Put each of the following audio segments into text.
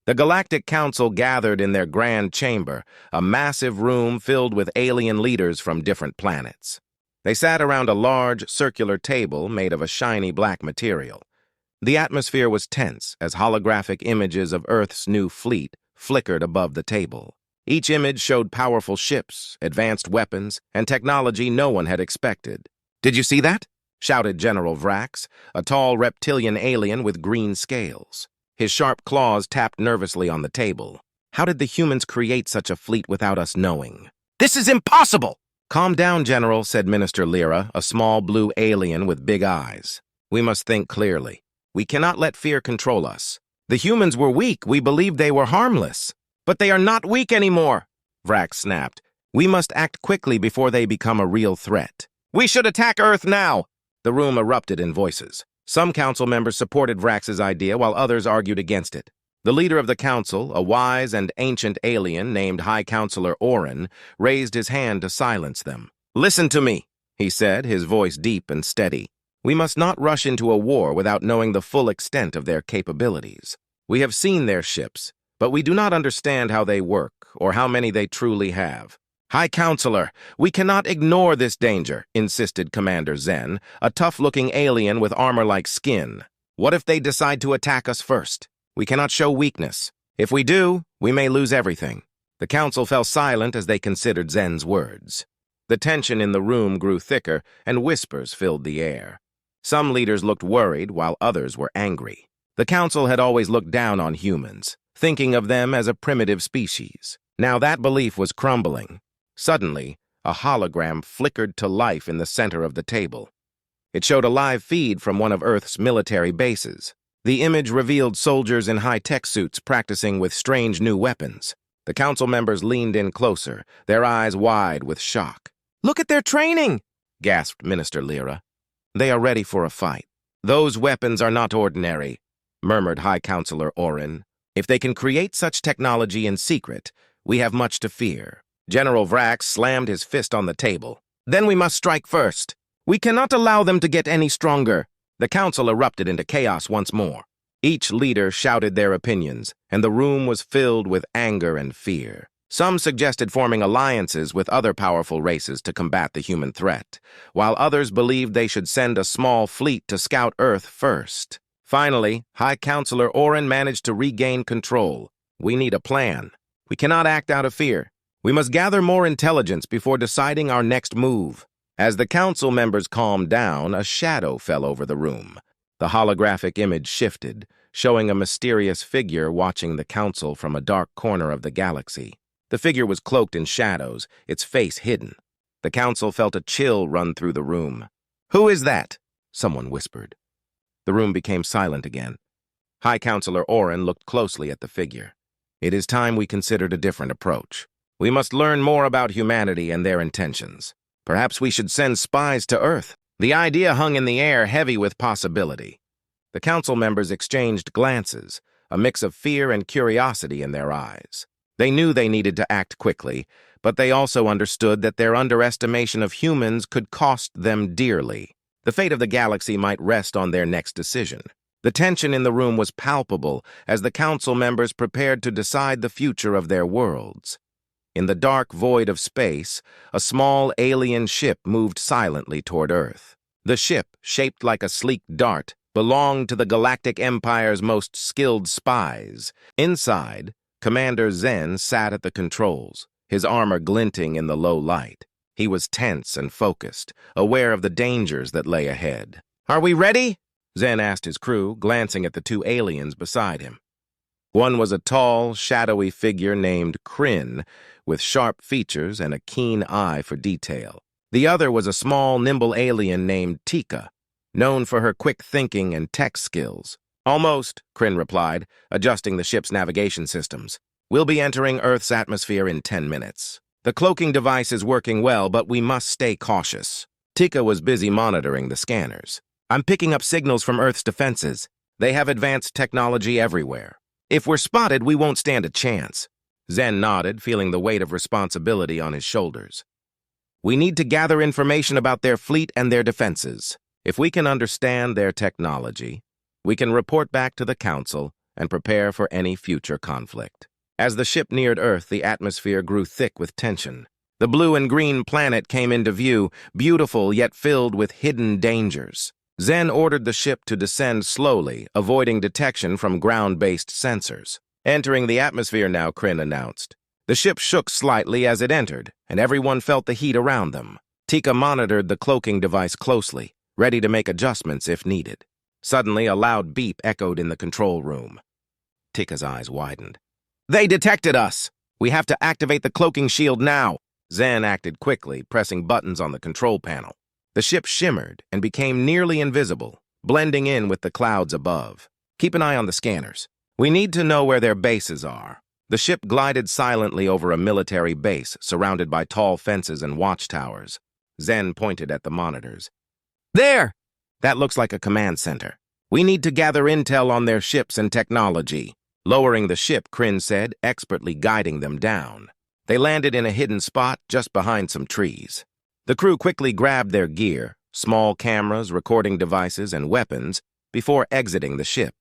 The Galactic Council gathered in their grand chamber, a massive room filled with alien leaders from different planets. They sat around a large, circular table made of a shiny black material. The atmosphere was tense as holographic images of Earth's new fleet flickered above the table. Each image showed powerful ships, advanced weapons, and technology no one had expected. "Did you see that?" shouted General Vrax, a tall reptilian alien with green scales. His sharp claws tapped nervously on the table. "How did the humans create such a fleet without us knowing?" "This is impossible!" "Calm down, General," said Minister Lyra, a small blue alien with big eyes. "We must think clearly. We cannot let fear control us. The humans were weak. We believed they were harmless. But they are not weak anymore," Vrax snapped. "We must act quickly before they become a real threat." "We should attack Earth now!" The room erupted in voices. Some council members supported Vrax's idea while others argued against it. The leader of the council, a wise and ancient alien named High Counselor Orin, raised his hand to silence them. "Listen to me," he said, his voice deep and steady. "We must not rush into a war without knowing the full extent of their capabilities. We have seen their ships, but we do not understand how they work or how many they truly have." "High Counselor, we cannot ignore this danger," insisted Commander Zen, a tough-looking alien with armor-like skin. "What if they decide to attack us first? We cannot show weakness. If we do, we may lose everything." The council fell silent as they considered Zen's words. The tension in the room grew thicker, and whispers filled the air. Some leaders looked worried, while others were angry. The council had always looked down on humans, thinking of them as a primitive species. Now that belief was crumbling. Suddenly, a hologram flickered to life in the center of the table. It showed a live feed from one of Earth's military bases. The image revealed soldiers in high-tech suits practicing with strange new weapons. The council members leaned in closer, their eyes wide with shock. "Look at their training!" gasped Minister Lyra. "They are ready for a fight. Those weapons are not ordinary," murmured High Counselor Orin. "If they can create such technology in secret, we have much to fear." General Vrax slammed his fist on the table. "Then we must strike first. We cannot allow them to get any stronger." The council erupted into chaos once more. Each leader shouted their opinions, and the room was filled with anger and fear. Some suggested forming alliances with other powerful races to combat the human threat, while others believed they should send a small fleet to scout Earth first. Finally, High Counselor Orin managed to regain control. "We need a plan. We cannot act out of fear. We must gather more intelligence before deciding our next move." As the council members calmed down, a shadow fell over the room. The holographic image shifted, showing a mysterious figure watching the council from a dark corner of the galaxy. The figure was cloaked in shadows, its face hidden. The council felt a chill run through the room. "Who is that?" someone whispered. The room became silent again. High Counselor Orin looked closely at the figure. "It is time we considered a different approach. We must learn more about humanity and their intentions. Perhaps we should send spies to Earth." The idea hung in the air, heavy with possibility. The council members exchanged glances, a mix of fear and curiosity in their eyes. They knew they needed to act quickly, but they also understood that their underestimation of humans could cost them dearly. The fate of the galaxy might rest on their next decision. The tension in the room was palpable as the council members prepared to decide the future of their worlds. In the dark void of space, a small alien ship moved silently toward Earth. The ship, shaped like a sleek dart, belonged to the Galactic Empire's most skilled spies. Inside, Commander Zen sat at the controls, his armor glinting in the low light. He was tense and focused, aware of the dangers that lay ahead. "Are we ready?" Zen asked his crew, glancing at the two aliens beside him. One was a tall, shadowy figure named Kryn, with sharp features and a keen eye for detail. The other was a small, nimble alien named Tika, known for her quick thinking and tech skills. "Almost," Kryn replied, adjusting the ship's navigation systems. "We'll be entering Earth's atmosphere in 10 minutes. The cloaking device is working well, but we must stay cautious." Tika was busy monitoring the scanners. "I'm picking up signals from Earth's defenses. They have advanced technology everywhere. If we're spotted, we won't stand a chance." Zen nodded, feeling the weight of responsibility on his shoulders. "We need to gather information about their fleet and their defenses. If we can understand their technology, we can report back to the Council and prepare for any future conflict. As the ship neared Earth, the atmosphere grew thick with tension. The blue and green planet came into view, beautiful yet filled with hidden dangers. Zen ordered the ship to descend slowly, avoiding detection from ground-based sensors. "Entering the atmosphere now," Kryn announced. The ship shook slightly as it entered, and everyone felt the heat around them. Tika monitored the cloaking device closely, ready to make adjustments if needed. Suddenly, a loud beep echoed in the control room. Tika's eyes widened. "They detected us! We have to activate the cloaking shield now!" Zen acted quickly, pressing buttons on the control panel. The ship shimmered and became nearly invisible, blending in with the clouds above. "Keep an eye on the scanners. We need to know where their bases are." The ship glided silently over a military base, surrounded by tall fences and watchtowers. Zen pointed at the monitors. "There! That looks like a command center. We need to gather intel on their ships and technology." Lowering the ship, Kryn said, expertly guiding them down. They landed in a hidden spot just behind some trees. The crew quickly grabbed their gear, small cameras, recording devices, and weapons, before exiting the ship.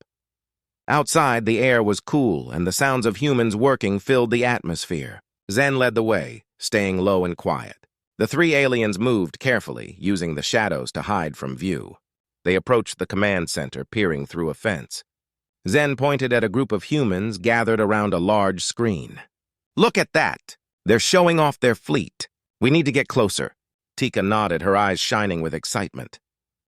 Outside, the air was cool, and the sounds of humans working filled the atmosphere. Zen led the way, staying low and quiet. The three aliens moved carefully, using the shadows to hide from view. They approached the command center, peering through a fence. Zen pointed at a group of humans gathered around a large screen. "Look at that! They're showing off their fleet. We need to get closer." Tika nodded, her eyes shining with excitement.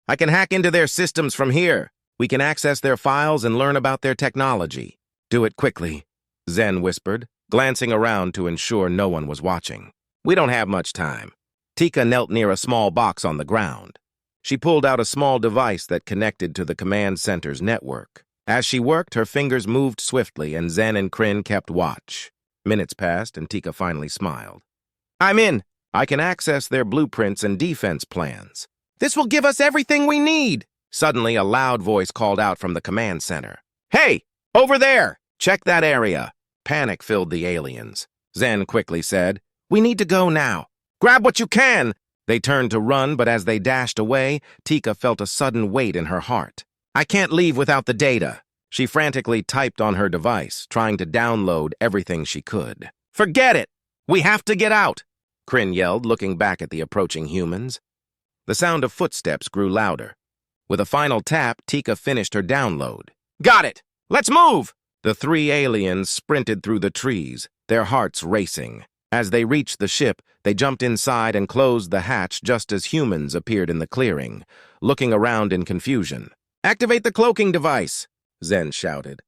"I can hack into their systems from here. We can access their files and learn about their technology." "Do it quickly," Zen whispered, glancing around to ensure no one was watching. "We don't have much time." Tika knelt near a small box on the ground. She pulled out a small device that connected to the command center's network. As she worked, her fingers moved swiftly, and Zen and Kryn kept watch. Minutes passed, and Tika finally smiled. "I'm in. I can access their blueprints and defense plans. This will give us everything we need." Suddenly, a loud voice called out from the command center. "Hey, over there! Check that area!" Panic filled the aliens. Zen quickly said, "We need to go now. Grab what you can!" They turned to run, but as they dashed away, Tika felt a sudden weight in her heart. "I can't leave without the data." She frantically typed on her device, trying to download everything she could. "Forget it! We have to get out!" Kryn yelled, looking back at the approaching humans. The sound of footsteps grew louder. With a final tap, Tika finished her download. "Got it! Let's move!" The three aliens sprinted through the trees, their hearts racing. As they reached the ship, they jumped inside and closed the hatch just as humans appeared in the clearing, looking around in confusion. "Activate the cloaking device!" Zen shouted.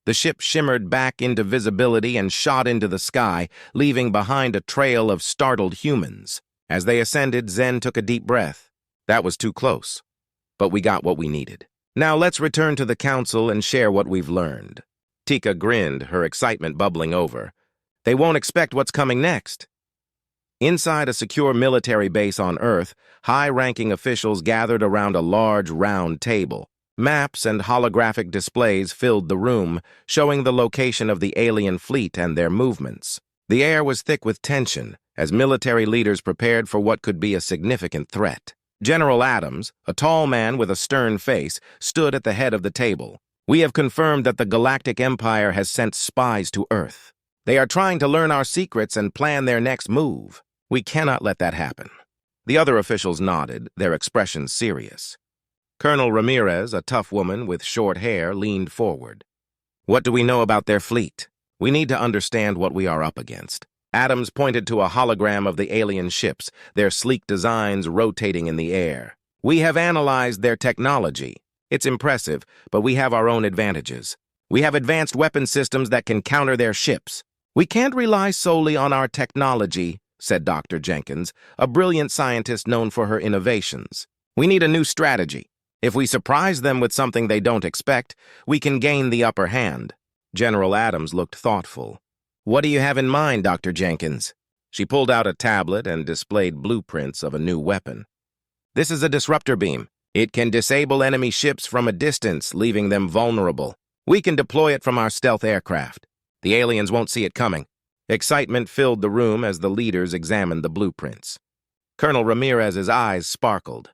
The ship shimmered back into visibility and shot into the sky, leaving behind a trail of startled humans. As they ascended, Zen took a deep breath. That was too close. But we got what we needed. "Now let's return to the council and share what we've learned." Tika grinned, her excitement bubbling over. "They won't expect what's coming next." Inside a secure military base on Earth, high-ranking officials gathered around a large, round table. Maps and holographic displays filled the room, showing the location of the alien fleet and their movements. The air was thick with tension, as military leaders prepared for what could be a significant threat. General Adams, a tall man with a stern face, stood at the head of the table. "We have confirmed that the Galactic Empire has sent spies to Earth. They are trying to learn our secrets and plan their next move. We cannot let that happen." The other officials nodded, their expressions serious. Colonel Ramirez, a tough woman with short hair, leaned forward. "What do we know about their fleet? We need to understand what we are up against." Adams pointed to a hologram of the alien ships, their sleek designs rotating in the air. "We have analyzed their technology. It's impressive, but we have our own advantages. We have advanced weapon systems that can counter their ships. We can't rely solely on our technology," said Dr. Jenkins, a brilliant scientist known for her innovations. "We need a new strategy. If we surprise them with something they don't expect, we can gain the upper hand." General Adams looked thoughtful. "What do you have in mind, Dr. Jenkins?" She pulled out a tablet and displayed blueprints of a new weapon. "This is a disruptor beam. It can disable enemy ships from a distance, leaving them vulnerable. We can deploy it from our stealth aircraft. The aliens won't see it coming." Excitement filled the room as the leaders examined the blueprints. Colonel Ramirez's eyes sparkled.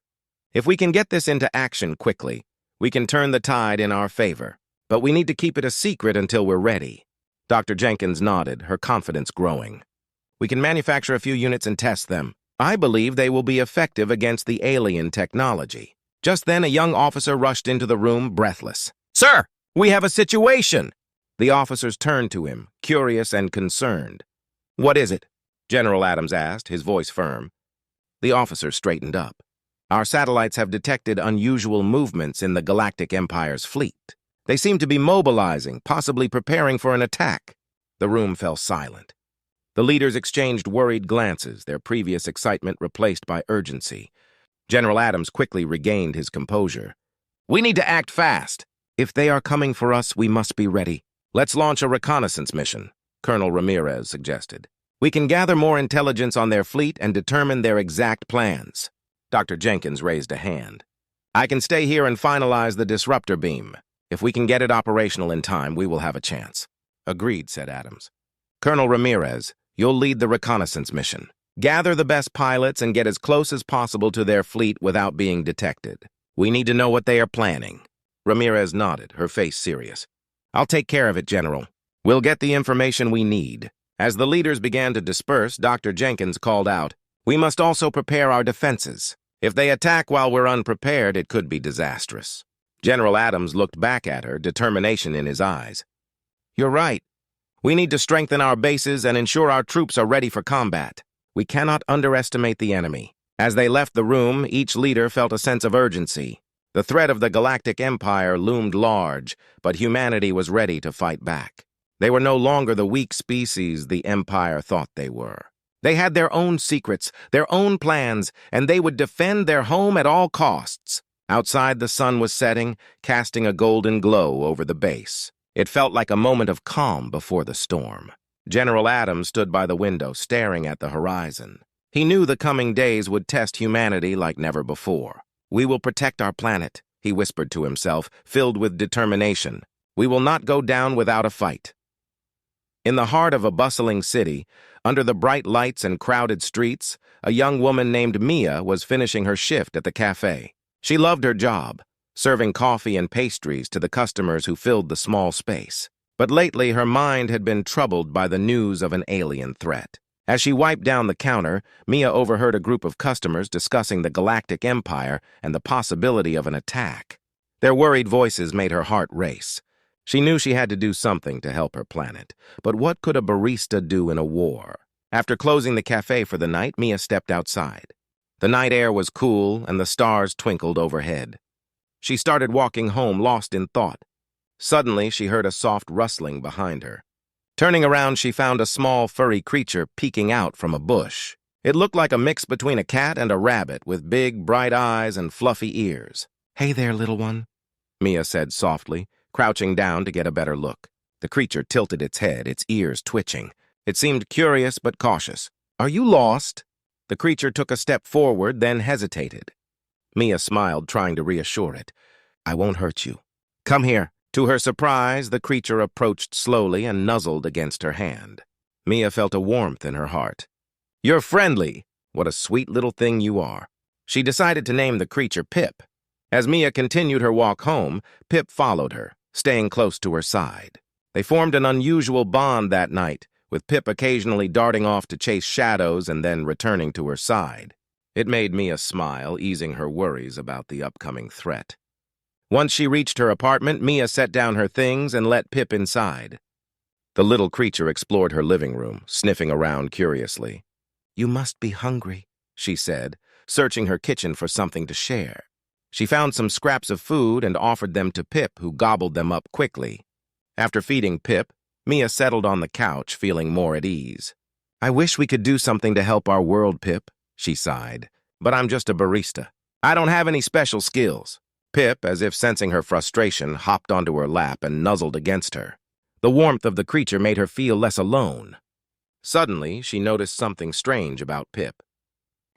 "If we can get this into action quickly, we can turn the tide in our favor." but we need to keep it a secret until we're ready. Dr. Jenkins nodded, her confidence growing. We can manufacture a few units and test them. I believe they will be effective against the alien technology. Just then, a young officer rushed into the room, breathless. "Sir, we have a situation!" The officers turned to him, curious and concerned. "What is it?" General Adams asked, his voice firm. The officer straightened up. "Our satellites have detected unusual movements in the Galactic Empire's fleet. They seem to be mobilizing, possibly preparing for an attack." The room fell silent. The leaders exchanged worried glances, their previous excitement replaced by urgency. General Adams quickly regained his composure. "We need to act fast. If they are coming for us, we must be ready. Let's launch a reconnaissance mission," Colonel Ramirez suggested. "We can gather more intelligence on their fleet and determine their exact plans." Dr. Jenkins raised a hand. "I can stay here and finalize the disruptor beam. If we can get it operational in time, we will have a chance." "Agreed," said Adams. "Colonel Ramirez, you'll lead the reconnaissance mission. Gather the best pilots and get as close as possible to their fleet without being detected. We need to know what they are planning." Ramirez nodded, her face serious. "I'll take care of it, General. We'll get the information we need." As the leaders began to disperse, Dr. Jenkins called out, "We must also prepare our defenses. If they attack while we're unprepared, it could be disastrous." General Adams looked back at her, determination in his eyes. "You're right. We need to strengthen our bases and ensure our troops are ready for combat. We cannot underestimate the enemy." As they left the room, each leader felt a sense of urgency. The threat of the Galactic Empire loomed large, but humanity was ready to fight back. They were no longer the weak species the Empire thought they were. They had their own secrets, their own plans, and they would defend their home at all costs. Outside, the sun was setting, casting a golden glow over the base. It felt like a moment of calm before the storm. General Adams stood by the window, staring at the horizon. He knew the coming days would test humanity like never before. "We will protect our planet," he whispered to himself, filled with determination. "We will not go down without a fight." In the heart of a bustling city, under the bright lights and crowded streets, a young woman named Mia was finishing her shift at the cafe. She loved her job, serving coffee and pastries to the customers who filled the small space. But lately her mind had been troubled by the news of an alien threat. As she wiped down the counter, Mia overheard a group of customers discussing the Galactic Empire and the possibility of an attack. Their worried voices made her heart race. She knew she had to do something to help her planet. But what could a barista do in a war? After closing the cafe for the night, Mia stepped outside. The night air was cool and the stars twinkled overhead. She started walking home, lost in thought. Suddenly, she heard a soft rustling behind her. Turning around, she found a small, furry creature peeking out from a bush. It looked like a mix between a cat and a rabbit, with big, bright eyes and fluffy ears. "Hey there, little one," Mia said softly, crouching down to get a better look. The creature tilted its head, its ears twitching. It seemed curious but cautious. "Are you lost?" The creature took a step forward, then hesitated. Mia smiled, trying to reassure it. "I won't hurt you. Come here." To her surprise, the creature approached slowly and nuzzled against her hand. Mia felt a warmth in her heart. "You're friendly. What a sweet little thing you are." She decided to name the creature Pip. As Mia continued her walk home, Pip followed her, staying close to her side. They formed an unusual bond that night, with Pip occasionally darting off to chase shadows and then returning to her side. It made Mia smile, easing her worries about the upcoming threat. Once she reached her apartment, Mia set down her things and let Pip inside. The little creature explored her living room, sniffing around curiously. "You must be hungry," she said, searching her kitchen for something to share. She found some scraps of food and offered them to Pip, who gobbled them up quickly. After feeding Pip, Mia settled on the couch, feeling more at ease. "I wish we could do something to help our world, Pip," she sighed. "But I'm just a barista. I don't have any special skills." Pip, as if sensing her frustration, hopped onto her lap and nuzzled against her. The warmth of the creature made her feel less alone. Suddenly, she noticed something strange about Pip.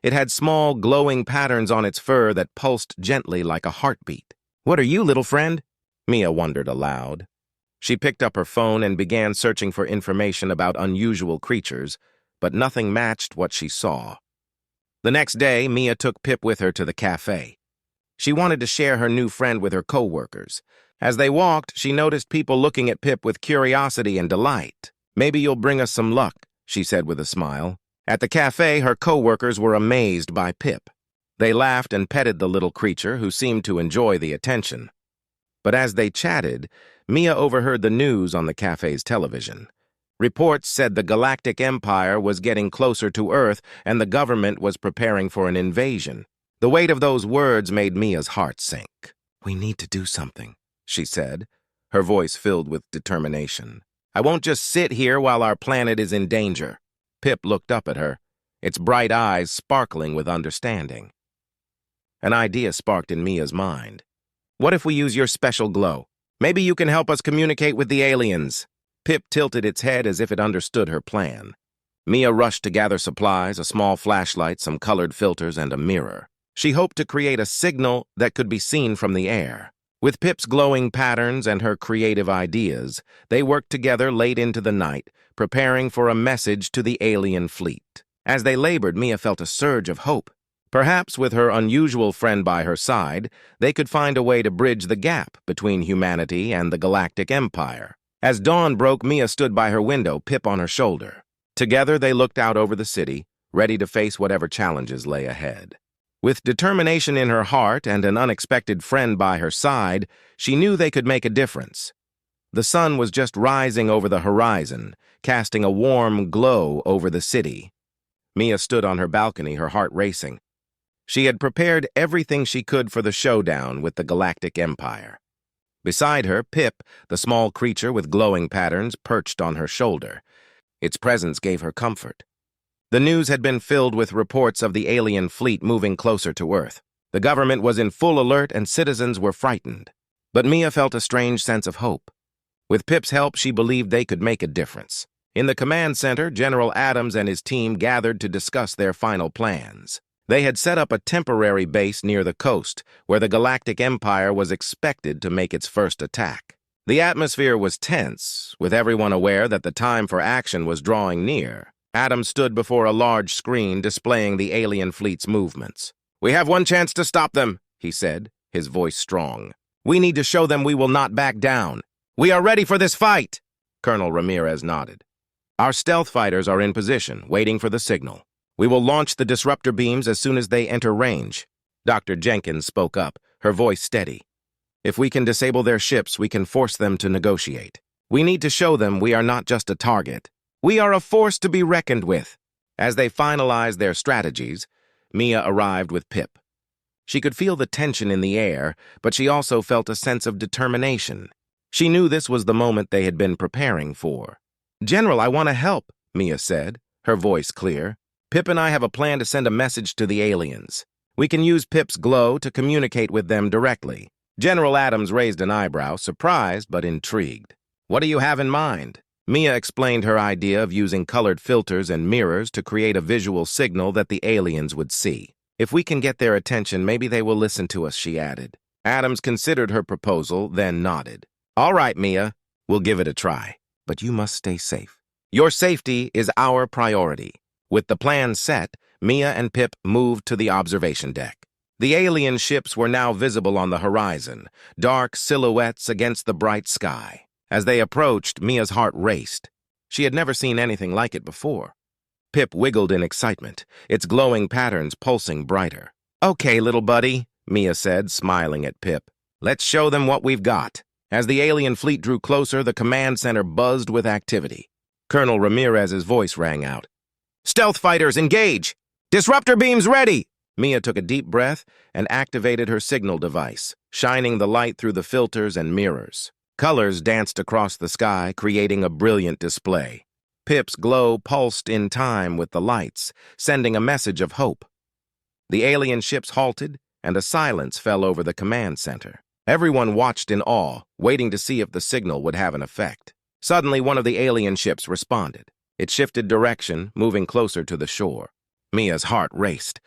It had small, glowing patterns on its fur that pulsed gently like a heartbeat. "What are you, little friend?" Mia wondered aloud. She picked up her phone and began searching for information about unusual creatures, but nothing matched what she saw. The next day, Mia took Pip with her to the cafe. She wanted to share her new friend with her co-workers. As they walked, she noticed people looking at Pip with curiosity and delight. "Maybe you'll bring us some luck," she said with a smile. At the cafe, her co-workers were amazed by Pip. They laughed and petted the little creature, who seemed to enjoy the attention. But as they chatted, Mia overheard the news on the cafe's television. Reports said the Galactic Empire was getting closer to Earth and the government was preparing for an invasion. The weight of those words made Mia's heart sink. "We need to do something," she said, her voice filled with determination. "I won't just sit here while our planet is in danger." Pip looked up at her, its bright eyes sparkling with understanding. An idea sparked in Mia's mind. "What if we use your special glow? Maybe you can help us communicate with the aliens." Pip tilted its head as if it understood her plan. Mia rushed to gather supplies, a small flashlight, some colored filters, and a mirror. She hoped to create a signal that could be seen from the air. With Pip's glowing patterns and her creative ideas, they worked together late into the night, preparing for a message to the alien fleet. As they labored, Mia felt a surge of hope. Perhaps with her unusual friend by her side, they could find a way to bridge the gap between humanity and the Galactic Empire. As dawn broke, Mia stood by her window, Pip on her shoulder. Together, they looked out over the city, ready to face whatever challenges lay ahead. With determination in her heart and an unexpected friend by her side, she knew they could make a difference. The sun was just rising over the horizon, casting a warm glow over the city. Mia stood on her balcony, her heart racing. She had prepared everything she could for the showdown with the Galactic Empire. Beside her, Pip, the small creature with glowing patterns, perched on her shoulder. Its presence gave her comfort. The news had been filled with reports of the alien fleet moving closer to Earth. The government was in full alert and citizens were frightened. But Mia felt a strange sense of hope. With Pip's help, she believed they could make a difference. In the command center, General Adams and his team gathered to discuss their final plans. They had set up a temporary base near the coast, where the Galactic Empire was expected to make its first attack. The atmosphere was tense, with everyone aware that the time for action was drawing near. Adams stood before a large screen displaying the alien fleet's movements. "We have one chance to stop them," he said, his voice strong. "We need to show them we will not back down. We are ready for this fight." Colonel Ramirez nodded. "Our stealth fighters are in position, waiting for the signal. We will launch the disruptor beams as soon as they enter range." Dr. Jenkins spoke up, her voice steady. "If we can disable their ships, we can force them to negotiate. We need to show them we are not just a target. We are a force to be reckoned with." As they finalized their strategies, Mia arrived with Pip. She could feel the tension in the air, but she also felt a sense of determination. She knew this was the moment they had been preparing for. "General, I want to help," Mia said, her voice clear. "Pip and I have a plan to send a message to the aliens. We can use Pip's glow to communicate with them directly." General Adams raised an eyebrow, surprised but intrigued. "What do you have in mind?" Mia explained her idea of using colored filters and mirrors to create a visual signal that the aliens would see. "If we can get their attention, maybe they will listen to us," she added. Adams considered her proposal, then nodded. "All right, Mia, we'll give it a try. But you must stay safe. Your safety is our priority." With the plan set, Mia and Pip moved to the observation deck. The alien ships were now visible on the horizon, dark silhouettes against the bright sky. As they approached, Mia's heart raced. She had never seen anything like it before. Pip wiggled in excitement, its glowing patterns pulsing brighter. "Okay, little buddy," Mia said, smiling at Pip. "Let's show them what we've got." As the alien fleet drew closer, the command center buzzed with activity. Colonel Ramirez's voice rang out. "Stealth fighters, engage! Disruptor beams ready!" Mia took a deep breath and activated her signal device, shining the light through the filters and mirrors. Colors danced across the sky, creating a brilliant display. Pip's glow pulsed in time with the lights, sending a message of hope. The alien ships halted, and a silence fell over the command center. Everyone watched in awe, waiting to see if the signal would have an effect. Suddenly, one of the alien ships responded. It shifted direction, moving closer to the shore. Mia's heart raced.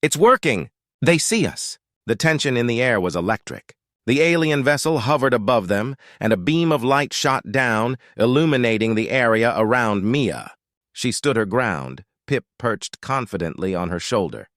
"It's working! They see us!" The tension in the air was electric. The alien vessel hovered above them, and a beam of light shot down, illuminating the area around Mia. She stood her ground, Pip perched confidently on her shoulder.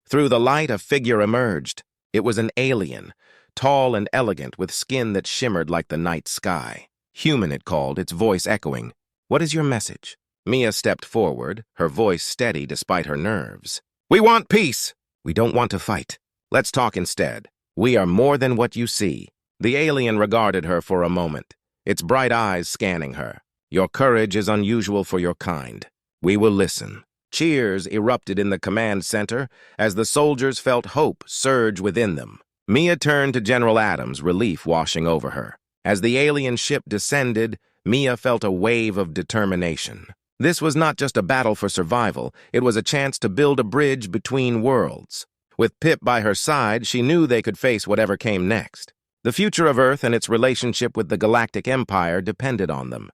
Through the light, a figure emerged. It was an alien, tall and elegant with skin that shimmered like the night sky. Human, it called, its voice echoing. "What is your message?" Mia stepped forward, her voice steady despite her nerves. "We want peace! We don't want to fight. Let's talk instead. We are more than what you see." The alien regarded her for a moment, its bright eyes scanning her. "Your courage is unusual for your kind. We will listen." Cheers erupted in the command center as the soldiers felt hope surge within them. Mia turned to General Adams, relief washing over her. As the alien ship descended, Mia felt a wave of determination. This was not just a battle for survival, it was a chance to build a bridge between worlds. With Pip by her side, she knew they could face whatever came next. The future of Earth and its relationship with the Galactic Empire depended on them.